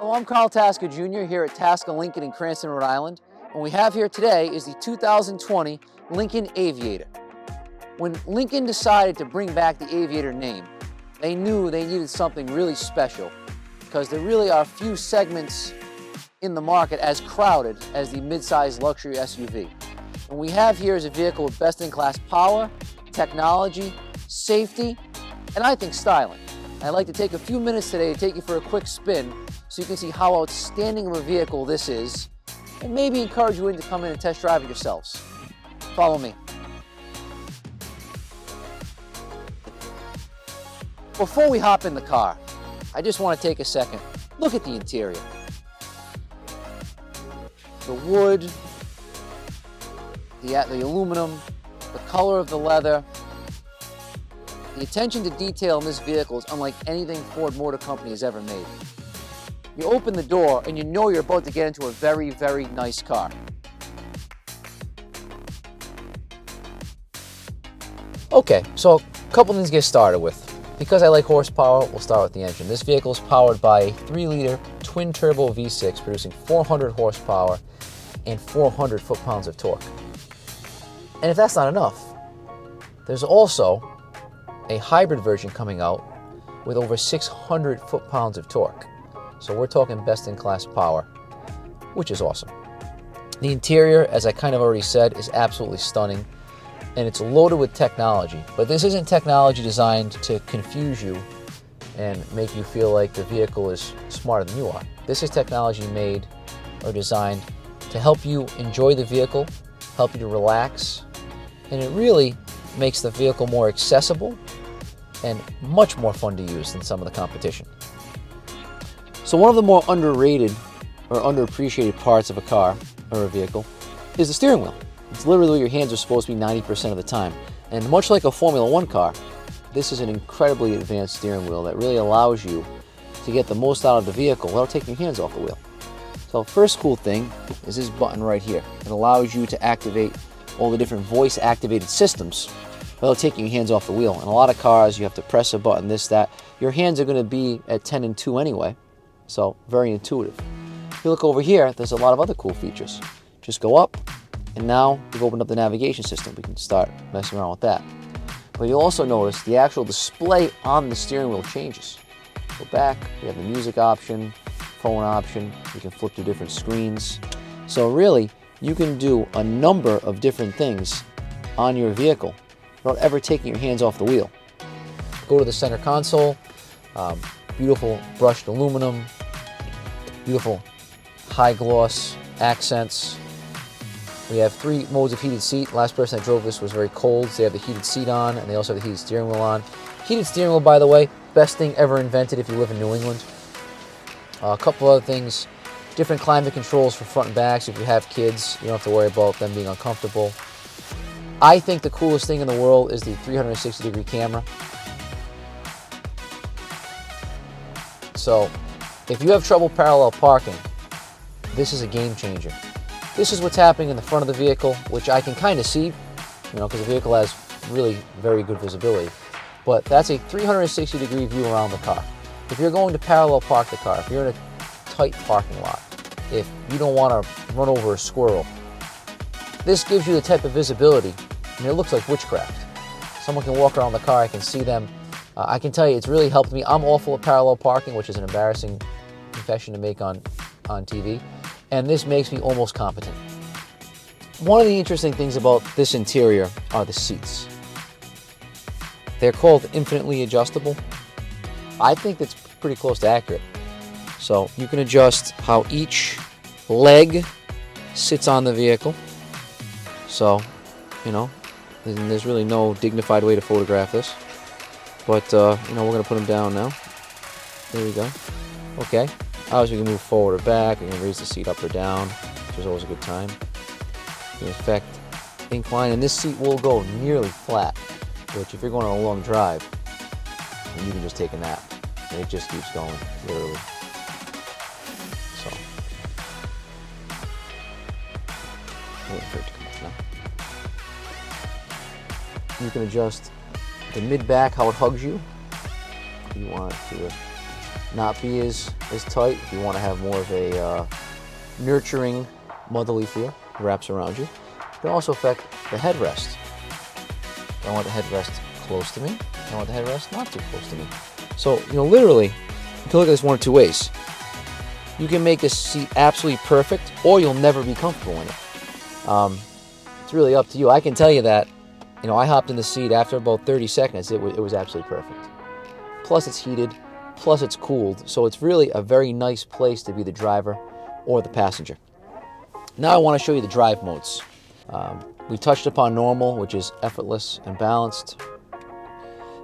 Hello, I'm Carl Tasker Jr. here at Tasker Lincoln in Cranston, Rhode Island. And what we have here today is the 2020 Lincoln Aviator. When Lincoln decided to bring back the Aviator name, they knew they needed something really special because there really are few segments in the market as crowded as the mid-size luxury SUV. And what we have here is a vehicle with best-in-class power, technology, safety, and I think styling. I'd like to take a few minutes today to take you for a quick spin so you can see how outstanding of a vehicle this is and maybe encourage you to come in and test drive it yourselves. Follow me. Before we hop in the car, I just want to take a second. Look at the interior. The wood, the aluminum, the color of the leather. The attention to detail in this vehicle is unlike anything Ford Motor Company has ever made. You open the door and you know you're about to get into a very, very nice car. Okay, so a couple things to get started with. Because I like horsepower, we'll start with the engine. This vehicle is powered by a 3-liter twin-turbo V6 producing 400 horsepower and 400 foot-pounds of torque. And if that's not enough, there's also a hybrid version coming out with over 600 foot-pounds of torque. So we're talking best-in-class power, which is awesome. The interior, as I kind of already said, is absolutely stunning, and it's loaded with technology. But this isn't technology designed to confuse you and make you feel like the vehicle is smarter than you are. This is technology made or designed to help you enjoy the vehicle, help you to relax, and it really makes the vehicle more accessible and much more fun to use than some of the competition. So one of the more underrated or underappreciated parts of a car or a vehicle is the steering wheel. It's literally where your hands are supposed to be 90% of the time. And much like a Formula One car, this is an incredibly advanced steering wheel that really allows you to get the most out of the vehicle without taking your hands off the wheel. So first cool thing is this button right here. It allows you to activate all the different voice-activated systems without taking your hands off the wheel. In a lot of cars, you have to press a button, this, that. Your hands are going to be at 10 and 2 anyway, so very intuitive. If you look over here, there's a lot of other cool features. Just go up, and now we've opened up the navigation system. We can start messing around with that. But you'll also notice the actual display on the steering wheel changes. Go back, we have the music option, phone option, you can flip to different screens. So really, you can do a number of different things on your vehicle without ever taking your hands off the wheel. Go to the center console, beautiful brushed aluminum, beautiful high gloss accents. We have 3 modes of heated seat. Last person that drove this was very cold, so they have the heated seat on, and they also have the heated steering wheel on. Heated steering wheel, by the way, best thing ever invented if you live in New England. A couple other things, different climate controls for front and back, so if you have kids, you don't have to worry about them being uncomfortable. I think the coolest thing in the world is the 360-degree camera. So, if you have trouble parallel parking, this is a game changer. This is what's happening in the front of the vehicle, which I can kind of see, because the vehicle has really very good visibility. But that's a 360-degree view around the car. If you're going to parallel park the car, if you're in a tight parking lot, if you don't want to run over a squirrel, this gives you the type of visibility, and it looks like witchcraft. Someone can walk around the car, I can see them. I can tell you, it's really helped me. I'm awful at parallel parking, which is an embarrassing confession to make on TV, and this makes me almost competent. One of the interesting things about this interior are the seats. They're called infinitely adjustable. I think that's pretty close to accurate. So you can adjust how each leg sits on the vehicle. So, there's really no dignified way to photograph this. But, we're going to put them down now. There we go. Okay. Obviously, we can move forward or back. We can raise the seat up or down, which is always a good time. In effect, incline. And this seat will go nearly flat, which if you're going on a long drive, you can just take a nap. And it just keeps going, literally. So, waiting for it to come up now. You can adjust the mid-back, how it hugs you. You want it to not be as tight. If you want to have more of a nurturing, motherly feel, wraps around you. It can also affect the headrest. I want the headrest close to me. I want the headrest not too close to me. So, literally, you can look at this one of two ways. You can make this seat absolutely perfect, or you'll never be comfortable in it. It's really up to you. I can tell you that, I hopped in the seat after about 30 seconds. It was absolutely perfect. Plus, it's heated. Plus, it's cooled. So it's really a very nice place to be the driver or the passenger. Now I want to show you the drive modes. We touched upon normal, which is effortless and balanced.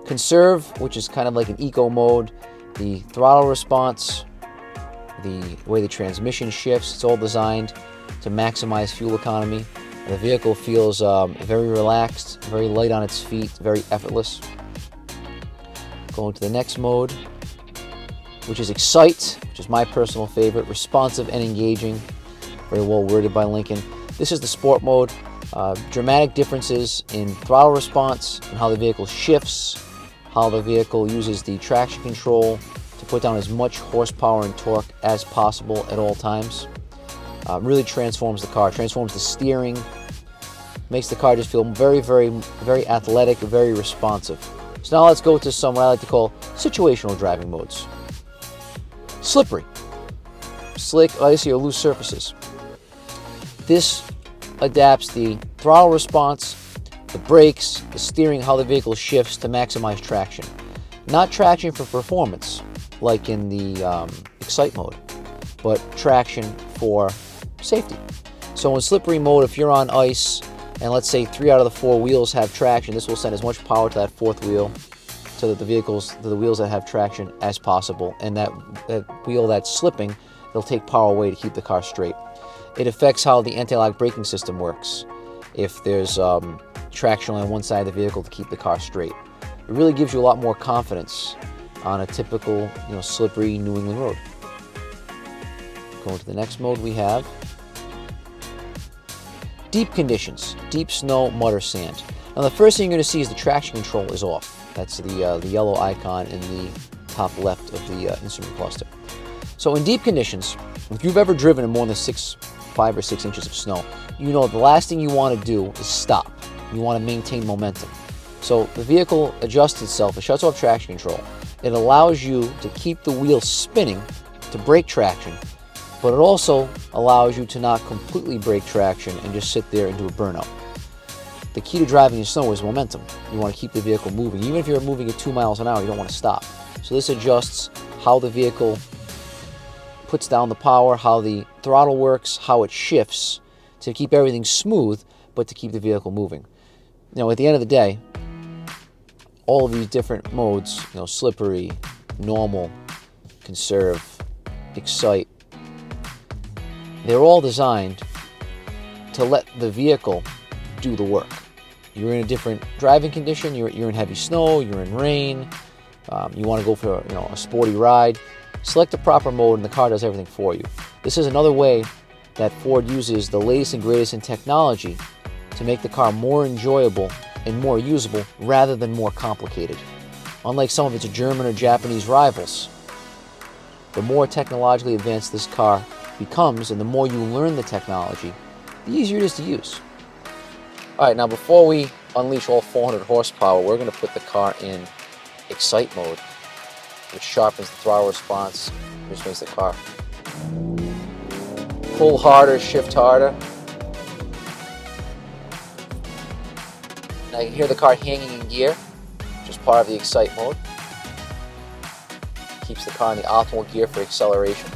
Conserve, which is kind of like an eco mode. The throttle response, the way the transmission shifts, it's all designed to maximize fuel economy. The vehicle feels very relaxed, very light on its feet, very effortless. Going to the next mode, which is Excite, which is my personal favorite. Responsive and engaging, very well worded by Lincoln. This is the sport mode. Dramatic differences in throttle response and how the vehicle shifts, how the vehicle uses the traction control to put down as much horsepower and torque as possible at all times. Really transforms the car, transforms the steering, makes the car just feel very, very, very athletic, very responsive. So now let's go to some what I like to call situational driving modes. Slippery, slick, icy, or loose surfaces. This adapts the throttle response, the brakes, the steering, how the vehicle shifts to maximize traction. Not traction for performance, like in the Excite mode, but traction for safety. So in slippery mode, if you're on ice, and let's say 3 out of the 4 wheels have traction, this will send as much power to that 4th wheel, to the wheels that have traction as possible. And that wheel that's slipping, it'll take power away to keep the car straight. It affects how the anti-lock braking system works. If there's traction on one side of the vehicle to keep the car straight, it really gives you a lot more confidence on a typical, slippery New England road. Going to the next mode, we have deep conditions, deep snow, mud, or sand. Now the first thing you're going to see is the traction control is off. That's the yellow icon in the top left of the instrument cluster. So in deep conditions, if you've ever driven in more than 5 or 6 inches of snow, the last thing you want to do is stop. You want to maintain momentum. So the vehicle adjusts itself, it shuts off traction control. It allows you to keep the wheels spinning to break traction, but it also allows you to not completely break traction and just sit there and do a burnout. The key to driving in snow is momentum. You want to keep the vehicle moving. Even if you're moving at 2 miles an hour, you don't want to stop. So this adjusts how the vehicle puts down the power, how the throttle works, how it shifts to keep everything smooth, but to keep the vehicle moving. At the end of the day, all of these different modes, slippery, normal, conserve, excite, they're all designed to let the vehicle do the work. You're in a different driving condition, you're in heavy snow, you're in rain, you want to go for a sporty ride. Select the proper mode and the car does everything for you. This is another way that Ford uses the latest and greatest in technology to make the car more enjoyable and more usable rather than more complicated. Unlike some of its German or Japanese rivals, the more technologically advanced this car becomes and the more you learn the technology, the easier it is to use. Alright, now before we unleash all 400 horsepower, we're going to put the car in Excite mode, which sharpens the throttle response, which makes the car pull harder, shift harder. Now you can hear the car hanging in gear, which is part of the Excite mode. Keeps the car in the optimal gear for acceleration.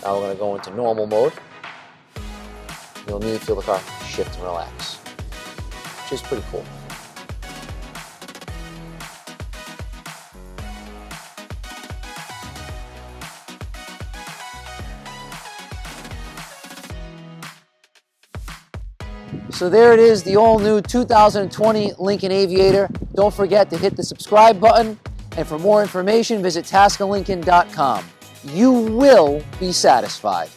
Now we're going to go into normal mode. You'll immediately feel the car shift and relax, which is pretty cool. So there it is, the all-new 2020 Lincoln Aviator. Don't forget to hit the subscribe button, and for more information, visit tascalincoln.com. You will be satisfied.